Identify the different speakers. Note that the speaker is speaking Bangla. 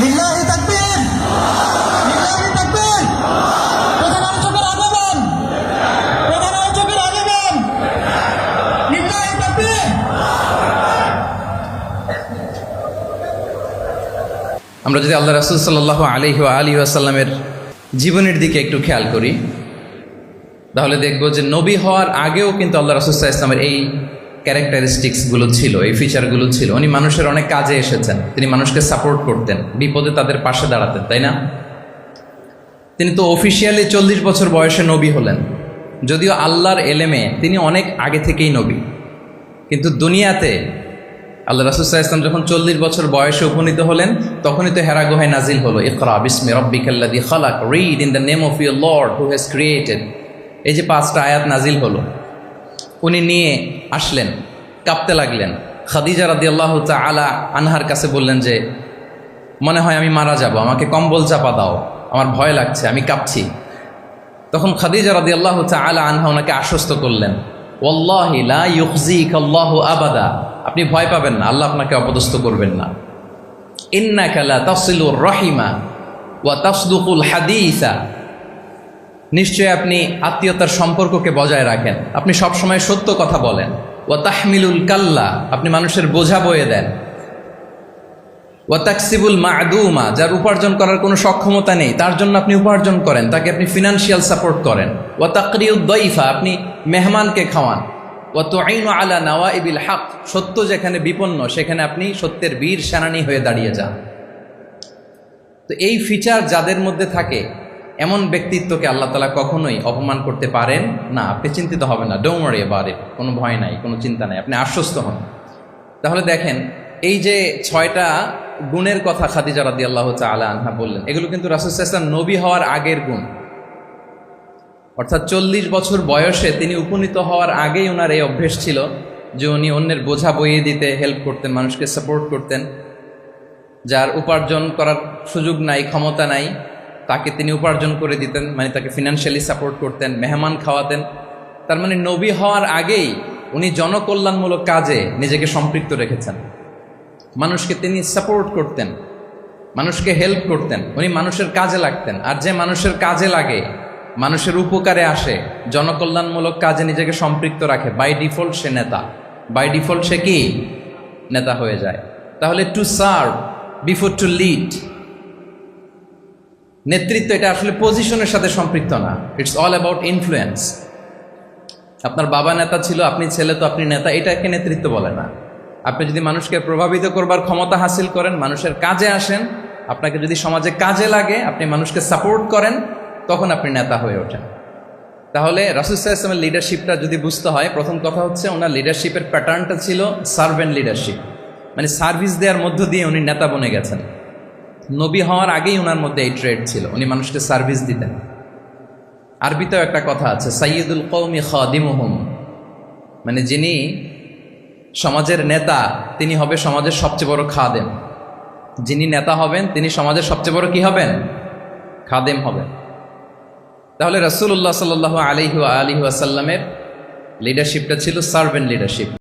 Speaker 1: লিল্লাহি তাকবীর, লিল্লাহি তাকবীর। প্রধান আলোচকের আগমন, প্রধান আলোচকের আগমন, লিল্লাহি তাকবীর।
Speaker 2: আমরা যদি আল্লাহ রাসূল সাল্লাল্লাহু আলাইহি ওয়া আলিহি ওয়াসাল্লামের জীবনের দিকে একটু খেয়াল করি, তাহলে দেখব যে নবী হওয়ার আগেও কিন্তু আল্লাহ রাসূল সাল্লাল্লাহু আলাইহি ওয়াসাল্লামের এই ক্যারেক্টারিস্টিক্সগুলো ছিল, এই ফিচারগুলো ছিল। উনি মানুষের অনেক কাজে এসেছেন, তিনি মানুষকে সাপোর্ট করতেন, বিপদে তাদের পাশে দাঁড়াতেন, তাই না? তিনি তো অফিসিয়ালি 40 বছর বয়সে নবী হলেন, যদিও আল্লাহর এলেমে তিনি অনেক আগে থেকেই নবী। কিন্তু দুনিয়াতে আল্লাহ রাসূল সাল্লাল্লাহু আলাইহি ওয়াসাল্লাম যখন 40 বছর বয়সে উপনীত হলেন, তখনই তো হেরা গুহায় নাজিল হলো, ইকরা বিসমি রাব্বিকাল্লাযী খালাক, read in the name of your lord who has created. এই যে 5টা আয়াত নাজিল হলো, উনি নিয়ে আসলেন, কাঁপতে লাগলেন। খাদিজা রাদিয়াল্লাহু তাআলা আনহার কাছে বললেন যে মনে হয় আমি মারা যাব, আমাকে কম্বল চাপা দাও, আমার ভয় লাগছে, আমি কাঁপছি। তখন খাদিজা রাদিয়াল্লাহু তাআলা আনহা ওনাকে আশ্বস্ত করলেন, ওয়াল্লাহি লা ইউখজিকাল্লাহু আবাদা, আপনি ভয় পাবেন না, আল্লাহ আপনাকে অপদস্থ করবেন না। ইন্নাকা লা তাসিলুর রাহিমা ওয়া তাসদুকুল হাদিসা, নিশ্চয় আপনি আত্মীয়তার সম্পর্ককে বজায় রাখেন, আপনি সবসময় সত্য কথা বলেন। ওয়া তাহমিলুল কাল্লা, আপনি মানুষের বোঝা বয়ে দেন। ওয়া তাকসিবুল মা'দুমা, যার উপার্জন করার কোনো সক্ষমতা নেই তার জন্য আপনি উপার্জন করেন, তাকে আপনি ফিনান্সিয়াল সাপোর্ট করেন। ওয়া তাকরিউদ দাইফা, আপনি মেহমানকে খাওয়ান। ওয়া তুঈনু আলা নাওয়াইবিল হক, সত্য যেখানে বিপন্ন সেখানে আপনি সত্যের বীর সেনানী হয়ে দাঁড়িয়ে যান। তো এই ফিচার যাদের মধ্যে থাকে, এমন ব্যক্তিত্বকে আল্লাহ তাআলা কখনোই অপমান করতে পারেন না। আপনি চিন্তিত হবেন না, ডোন্ট ওয়ারি অ্যাবাউট ইট, কোনো ভয় নাই, কোনো চিন্তা নাই, আপনি আশ্বস্ত হন। তাহলে দেখেন, এই যে 6টা গুণের কথা খাদিজা রাদিয়াল্লাহু তাআলা আনহা বললেন, এগুলো কিন্তু রাসূল সাল্লাল্লাহু আলাইহি ওয়াসাল্লাম নবী হওয়ার আগের গুণ। অর্থাৎ 40 বছর বয়সে তিনি উপনীত হওয়ার আগেই ওনার এই অভ্যেস ছিল যে উনি অন্যের বোঝা বইয়ে দিতে হেল্প করতেন, মানুষকে সাপোর্ট করতেন। যার উপার্জন করার সুযোগ নাই, ক্ষমতা নাই, তাকে তিনি উপার্জন করে দিতেন, মানে তাকে ফিনান্সিয়ালি সাপোর্ট করতেন, মেহমান খাওয়াতেন। তার মানে নবী হওয়ার আগেই উনি জনকল্যাণমূলক কাজে নিজেকে সম্পৃক্ত রেখেছেন। মানুষকে তিনি সাপোর্ট করতেন, মানুষকে হেল্প করতেন, উনি মানুষের কাজে লাগতেন। আর যে মানুষের কাজে লাগে, মানুষের উপকারে আসে, জনকল্যাণমূলক কাজে নিজেকে সম্পৃক্ত রাখে, বাই ডিফল্ট সে নেতা, বাই ডিফল্ট সে কি নেতা হয়ে যায়। তাহলে to serve before to lead, নেতৃত্ব এটা আসলে পজিশনের সাথে সম্পৃক্ত না, ইটস অল অ্যাবাউট ইনফ্লুয়েন্স। আপনার বাবা নেতা ছিল, আপনি ছেলে, তো আপনি নেতা, এটাকে নেতৃত্ব বলে না। আপনি যদি মানুষকে প্রভাবিত করবার ক্ষমতা হাসিল করেন, মানুষের কাজে আসেন, আপনাকে যদি সমাজে কাজে লাগে, আপনি মানুষকে সাপোর্ট করেন, তখন আপনি নেতা হয়ে ওঠেন। তাহলে রাসূল সাল্লাল্লাহু আলাইহি ওয়াসাল্লামের লিডারশিপটা যদি বুঝতে হয়, প্রথম কথা হচ্ছে ওনার লিডারশিপের প্যাটার্নটা ছিল সার্ভেন্ট লিডারশিপ, মানে সার্ভিস দেওয়ার মধ্য দিয়ে উনি নেতা বনে গেছেন। নবী হওয়ার আগেই ওনার মধ্যে এই ট্রেড ছিল, উনি মানুষকে সার্ভিস দিতেন। আরবিতেও একটা কথা আছে, সাইয়্যিদুল কওমি খাদিমুহুম, মানে যিনি সমাজের নেতা তিনি হবে সমাজের সবচেয়ে বড় খাদেম। যিনি নেতা হবেন তিনি সমাজের সবচেয়ে বড় কি হবেন? খাদেম হবেন। তাহলে রাসূলুল্লাহ সাল্লাল্লাহু আলাইহি ওয়া আলিহি ওয়াসাল্লামের লিডারশিপটা ছিল সার্ভেন্ট লিডারশিপ।